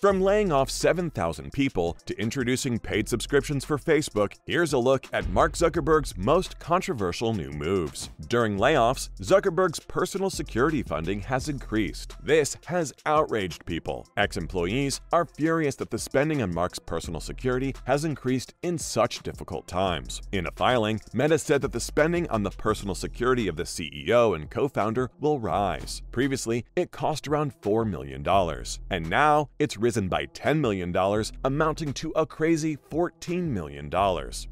From laying off 7,000 people to introducing paid subscriptions for Facebook, here's a look at Mark Zuckerberg's most controversial new moves. During layoffs, Zuckerberg's personal security funding has increased. This has outraged people. Ex-employees are furious that the spending on Mark's personal security has increased in such difficult times. In a filing, Meta said that the spending on the personal security of the CEO and co-founder will rise. Previously, it cost around $4 million, and now it's risen by $10 million, amounting to a crazy $14 million.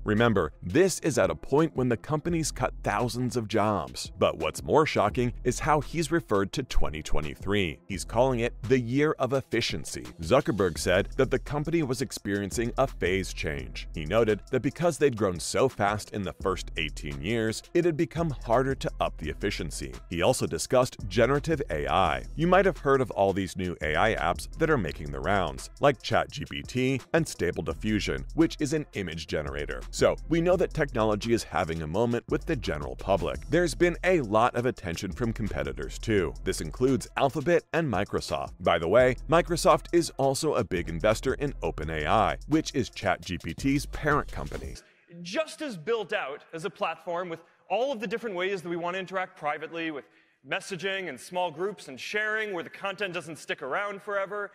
Remember, this is at a point when the company's cut thousands of jobs. But what's more shocking is how he's referred to 2023. He's calling it the year of efficiency. Zuckerberg said that the company was experiencing a phase change. He noted that because they'd grown so fast in the first 18 years, it had become harder to up the efficiency. He also discussed generative AI. You might have heard of all these new AI apps that are making the rounds, like ChatGPT and Stable Diffusion, which is an image generator. So we know that technology is having a moment with the general public. There's been a lot of attention from competitors too. This includes Alphabet and Microsoft. By the way, Microsoft is also a big investor in OpenAI, which is ChatGPT's parent company. Just as built out as a platform with all of the different ways that we want to interact privately with messaging and small groups and sharing where the content doesn't stick around forever,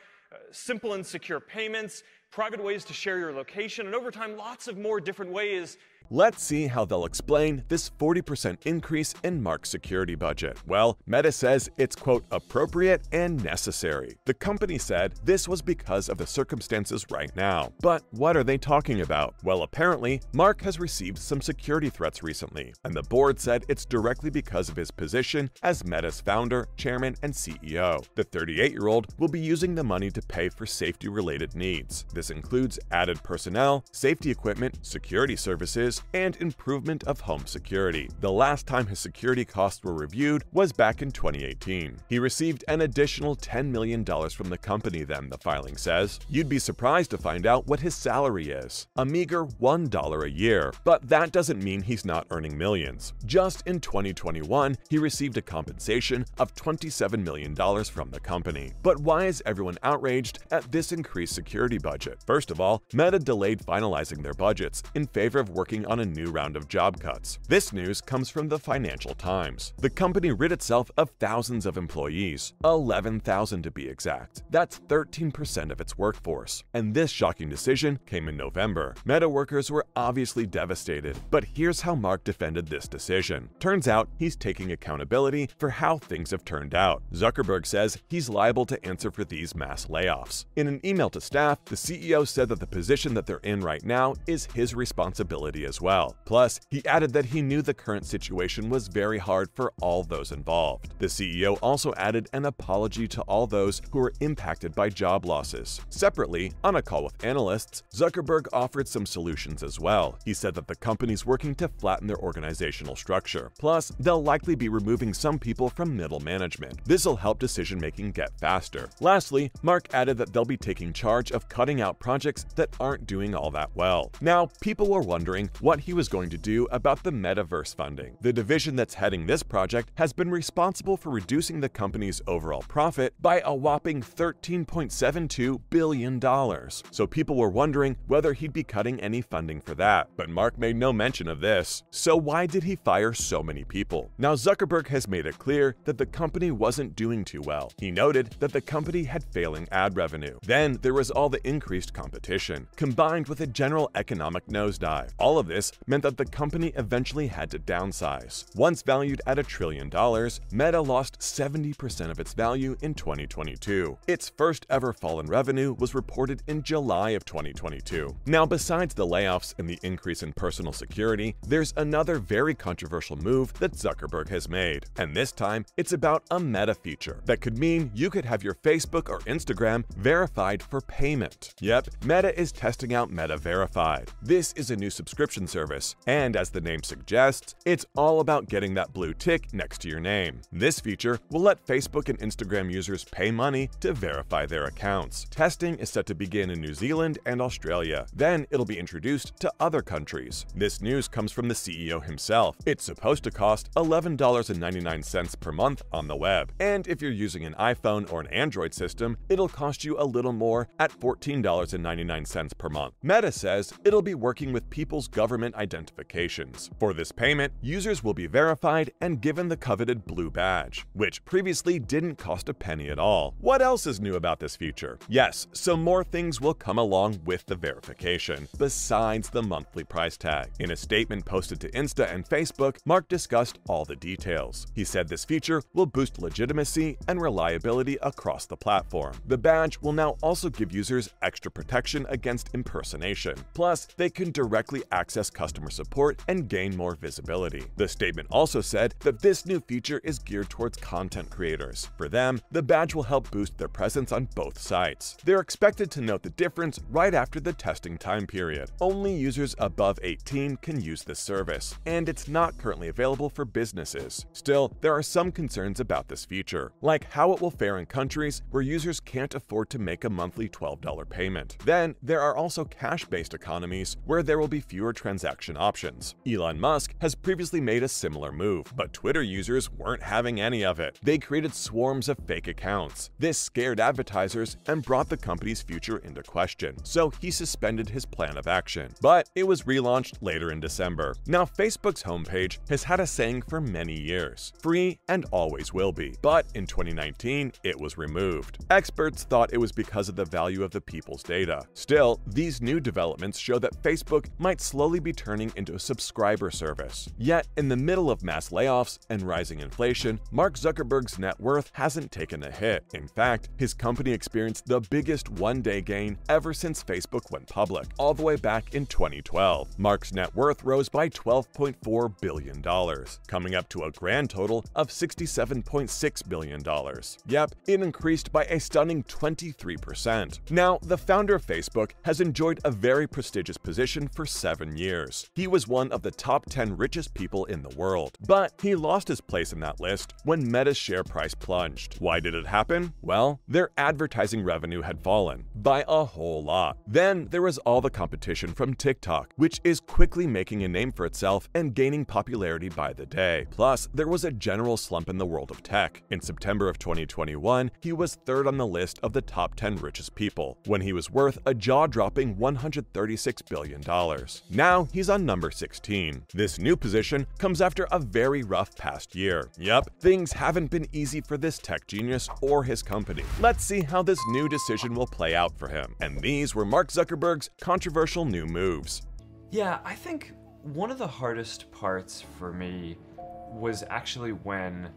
simple and secure payments, private ways to share your location, and over time, lots of more different ways. Let's see how they'll explain this 40% increase in Mark's security budget. Well, Meta says it's, quote, appropriate and necessary. The company said this was because of the circumstances right now. But what are they talking about? Well, apparently, Mark has received some security threats recently, and the board said it's directly because of his position as Meta's founder, chairman, and CEO. The 38-year-old will be using the money to pay for safety-related needs. This includes added personnel, safety equipment, security services, and improvement of home security. The last time his security costs were reviewed was back in 2018. He received an additional $10 million from the company then, the filing says. You'd be surprised to find out what his salary is. A meager $1 a year. But that doesn't mean he's not earning millions. Just in 2021, he received a compensation of $27 million from the company. But why is everyone outraged at this increased security budget? First of all, Meta delayed finalizing their budgets in favor of working on a new round of job cuts. This news comes from the Financial Times. The company rid itself of thousands of employees, 11,000 to be exact. That's 13% of its workforce. And this shocking decision came in November. Meta workers were obviously devastated, but here's how Mark defended this decision. Turns out he's taking accountability for how things have turned out. Zuckerberg says he's liable to answer for these mass layoffs. In an email to staff, the CEO said that the position that they're in right now is his responsibility as well. Plus, he added that he knew the current situation was very hard for all those involved. The CEO also added an apology to all those who were impacted by job losses. Separately, on a call with analysts, Zuckerberg offered some solutions as well. He said that the company's working to flatten their organizational structure. Plus, they'll likely be removing some people from middle management. This'll help decision-making get faster. Lastly, Mark added that they'll be taking charge of cutting out projects that aren't doing all that well. Now, people were wondering what he was going to do about the metaverse funding. The division that's heading this project has been responsible for reducing the company's overall profit by a whopping $13.72 billion. So people were wondering whether he'd be cutting any funding for that. But Mark made no mention of this. So why did he fire so many people? Now, Zuckerberg has made it clear that the company wasn't doing too well. He noted that the company had failing ad revenue. Then there was all the increased competition, combined with a general economic nosedive. All of this meant that the company eventually had to downsize. Once valued at $1 trillion, Meta lost 70% of its value in 2022. Its first ever fall in revenue was reported in July of 2022. Now, besides the layoffs and the increase in personal security, there's another very controversial move that Zuckerberg has made. And this time, it's about a Meta feature that could mean you could have your Facebook or Instagram verified for payment. Yep, Meta is testing out Meta Verified. This is a new subscription verification service, and as the name suggests, it's all about getting that blue tick next to your name. This feature will let Facebook and Instagram users pay money to verify their accounts. Testing is set to begin in New Zealand and Australia. Then it'll be introduced to other countries. This news comes from the CEO himself. It's supposed to cost $11.99 per month on the web, and if you're using an iPhone or an Android system, it'll cost you a little more at $14.99 per month. Meta says it'll be working with people's government identifications. For this payment, users will be verified and given the coveted blue badge, which previously didn't cost a penny at all. What else is new about this feature? Yes, some more things will come along with the verification, besides the monthly price tag. In a statement posted to Insta and Facebook, Mark discussed all the details. He said this feature will boost legitimacy and reliability across the platform. The badge will now also give users extra protection against impersonation. Plus, they can directly access customer support and gain more visibility. The statement also said that this new feature is geared towards content creators. For them, the badge will help boost their presence on both sites. They're expected to note the difference right after the testing time period. Only users above 18 can use this service, and it's not currently available for businesses. Still, there are some concerns about this feature, like how it will fare in countries where users can't afford to make a monthly $12 payment. Then, there are also cash-based economies where there will be fewer transaction options. Elon Musk has previously made a similar move, but Twitter users weren't having any of it. They created swarms of fake accounts. This scared advertisers and brought the company's future into question, so he suspended his plan of action. But it was relaunched later in December. Now, Facebook's homepage has had a saying for many years: free and always will be. But in 2019, it was removed. Experts thought it was because of the value of the people's data. Still, these new developments show that Facebook might slowly be turning into a subscriber service. Yet, in the middle of mass layoffs and rising inflation, Mark Zuckerberg's net worth hasn't taken a hit. In fact, his company experienced the biggest one-day gain ever since Facebook went public, all the way back in 2012. Mark's net worth rose by $12.4 billion, coming up to a grand total of $67.6 billion. Yep, it increased by a stunning 23%. Now, the founder of Facebook has enjoyed a very prestigious position for 7 years. He was one of the top 10 richest people in the world, but he lost his place in that list when Meta's share price plunged. Why did it happen? Well, their advertising revenue had fallen by a whole lot. Then there was all the competition from TikTok, which is quickly making a name for itself and gaining popularity by the day. Plus, there was a general slump in the world of tech. In September of 2021, he was third on the list of the top 10 richest people, when he was worth a jaw-dropping $136 billion. Now he's on number 16. This new position comes after a very rough past year. Yep, things haven't been easy for this tech genius or his company. Let's see how this new decision will play out for him. And these were Mark Zuckerberg's controversial new moves. Yeah, I think one of the hardest parts for me was actually when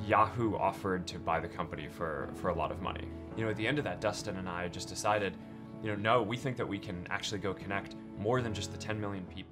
Yahoo offered to buy the company for a lot of money. At the end of that, Dustin and I just decided, no, we think that we can actually go connect more than just the 10 million people.